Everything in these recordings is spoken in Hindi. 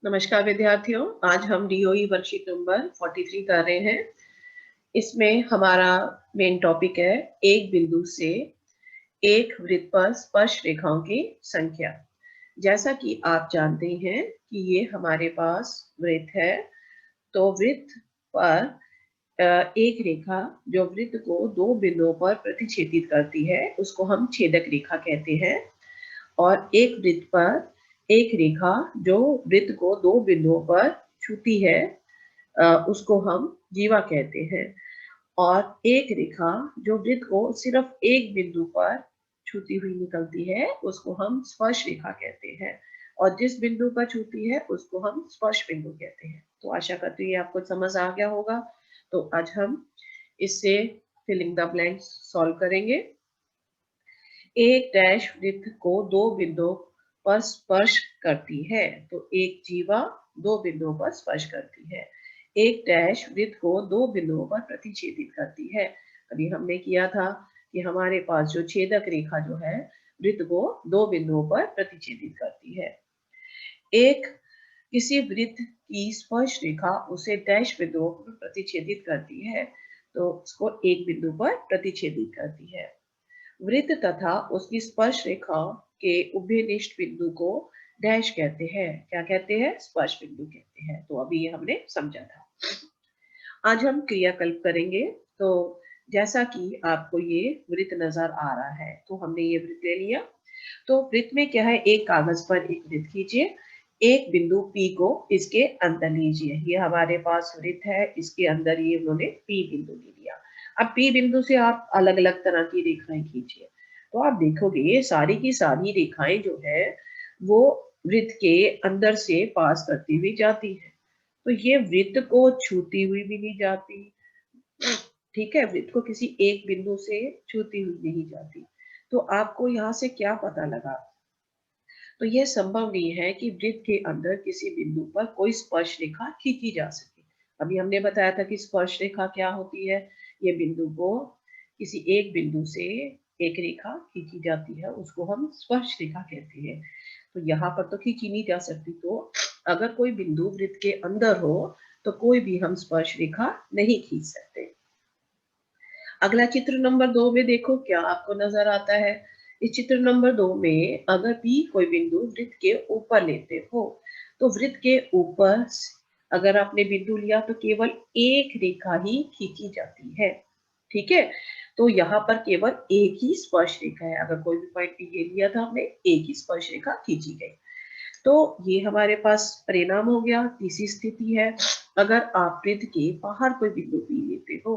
नमस्कार विद्यार्थियों, आज हम डीओई वर्कशीट नंबर 43 कर रहे हैं। इसमें हमारा मेन टॉपिक है एक बिंदु से एक वृत्त पर स्पर्श रेखाओं की संख्या। जैसा कि आप जानते हैं कि ये हमारे पास वृत्त है, तो वृत्त पर एक रेखा जो वृत्त को दो बिंदुओं पर प्रतिच्छेदित करती है उसको हम छेदक रेखा कहते हैं। और एक वृत्त पर एक रेखा जो वृत्त को दो बिंदुओं पर छूती है उसको हम जीवा कहते हैं। और एक रेखा जो वृत्त को सिर्फ एक बिंदु पर छूती हुई निकलती है उसको हम स्पर्श रेखा कहते हैं। और जिस बिंदु पर छूती है उसको हम स्पर्श बिंदु कहते हैं। तो आशा करती हूँ ये आपको समझ आ गया होगा। तो आज हम इससे फिलिंग द ब्लैंक्स सॉल्व करेंगे। एक डैश वृत्त को दो बिंदुओं पर स्पर्श करती है, तो एक जीवा दो बिंदुओं पर स्पर्श करती है। एक डैश वृत्त को दो बिंदुओं पर प्रतिच्छेदित करती है। अभी हमने किया था कि हमारे पास जो छेदक रेखा जो है वृत्त को दो बिंदुओं पर प्रतिच्छेदित करती है। एक किसी वृत्त की स्पर्श रेखा उसे डैश बिंदुओं पर प्रतिच्छेदित करती है, तो उसको एक बिंदु पर प्रतिच्छेदित करती है। वृत्त तथा उसकी स्पर्श रेखा के उभयनिष्ठ बिंदु को डैश कहते हैं। क्या कहते हैं? स्पर्श बिंदु कहते हैं। तो अभी ये हमने समझा था। आज हम क्रियाकल्प करेंगे। तो जैसा कि आपको ये वृत्त नजर आ रहा है, तो हमने ये वृत्त ले लिया। तो वृत्त में क्या है, एक कागज पर एक वृत्त खींचिए, एक बिंदु P को इसके अंदर लीजिए। ये हमारे पास वृत्त है, इसके अंदर ये उन्होंने P बिंदु ले लिया। अब P बिंदु से आप अलग अलग तरह की रेखाएं खींचिए, तो आप देखोगे ये सारी की सारी रेखाएं जो है वो वृत्त के अंदर से पास करती हुई जाती है। तो ये वृत्त को छूती हुई भी नहीं जाती, ठीक है, वृत्त को किसी एक बिंदु से छूती हुई नहीं जाती। तो आपको यहाँ से क्या पता लगा? तो यह संभव नहीं है कि वृत्त के अंदर किसी बिंदु पर कोई स्पर्श रेखा खींची जा सके। अभी हमने बताया था कि स्पर्श रेखा क्या होती है। ये बिंदु को किसी एक बिंदु से एक रेखा खींची जाती है, उसको हम स्पर्श रेखा कहते हैं। तो यहाँ पर तो खींची नहीं जा सकती। तो अगर कोई बिंदु वृत्त के अंदर हो तो कोई भी हम स्पर्श रेखा नहीं खींच सकते। अगला चित्र नंबर 2 में देखो क्या आपको नजर आता है। इस चित्र नंबर 2 में अगर P कोई बिंदु वृत्त के ऊपर लेते हो, तो वृत्त के ऊपर अगर आपने बिंदु लिया तो केवल एक रेखा ही खींची जाती है, ठीक है। तो यहाँ पर केवल एक ही स्पर्श रेखा है। अगर कोई भी पॉइंट P ये लिया था हमने, एक ही स्पर्श रेखा खींची गई। तो ये हमारे पास परिणाम हो गया। तीसरी स्थिति है, अगर आप वृत्त के बाहर कोई बिंदु P लेते हो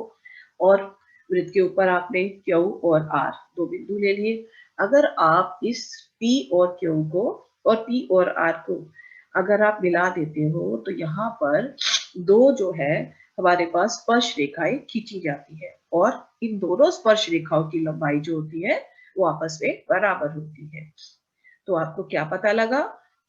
और वृत्त के ऊपर आपने Q और R दो बिंदु ले लिए। अगर आप इस P और Q को और P और R को अगर आप मिला देते हो तो यहाँ पर दो जो है हमारे पास स्पर्श रेखाएं खींची जाती है, और इन दोनों स्पर्श रेखाओं की लंबाई जो होती है वो आपस में बराबर होती है। तो आपको क्या पता लगा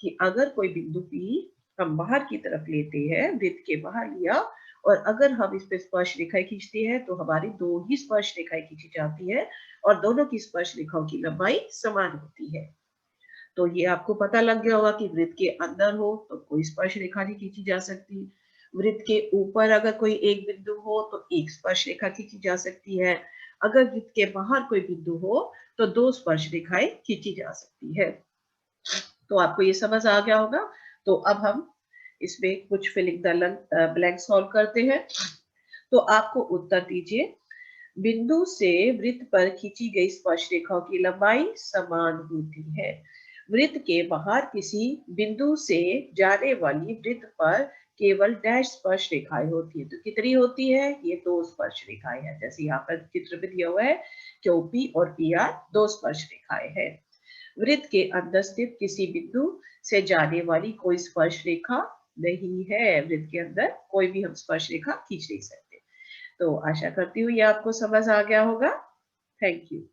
कि अगर कोई बिंदु P हम बाहर की तरफ लेते हैं, वृत्त के बाहर लिया, और अगर हम इस पे स्पर्श रेखाएं खींचते हैं तो हमारी दो ही स्पर्श रेखाएं खींची जाती है और दोनों की स्पर्श रेखाओं की लंबाई समान होती है। तो ये आपको पता लग गया होगा कि वृत्त के अंदर हो तो कोई स्पर्श रेखा नहीं खींची जा सकती, वृत्त के ऊपर अगर कोई एक बिंदु हो तो एक स्पर्श रेखा खींची जा सकती है, अगर वृत्त के बाहर कोई बिंदु हो तो दो स्पर्श रेखाएं खींची जा सकती है। तो आपको ये समझ आ गया होगा। तो अब हम इसमें कुछ फिलिंग द ब्लैंक सॉल्व करते हैं। तो आपको उत्तर दीजिए। बिंदु से वृत्त पर खींची गई स्पर्श रेखाओं की लंबाई समान होती है। वृत्त के बाहर किसी बिंदु से जाने वाली वृत्त पर केवल डैश स्पर्श रेखाएं होती है। तो कितनी होती है? ये दो स्पर्श रेखाएं हैं। जैसे यहाँ पर चित्र में दिया हुआ है, क्यूपी और पीआर दो स्पर्श रेखाएं हैं। वृत्त के अंदर स्थित किसी बिंदु से जाने वाली कोई स्पर्श रेखा नहीं है। वृत्त के अंदर कोई भी हम स्पर्श रेखा खींच नहीं सकते। तो आशा करती हूँ ये आपको समझ आ गया होगा। Thank you.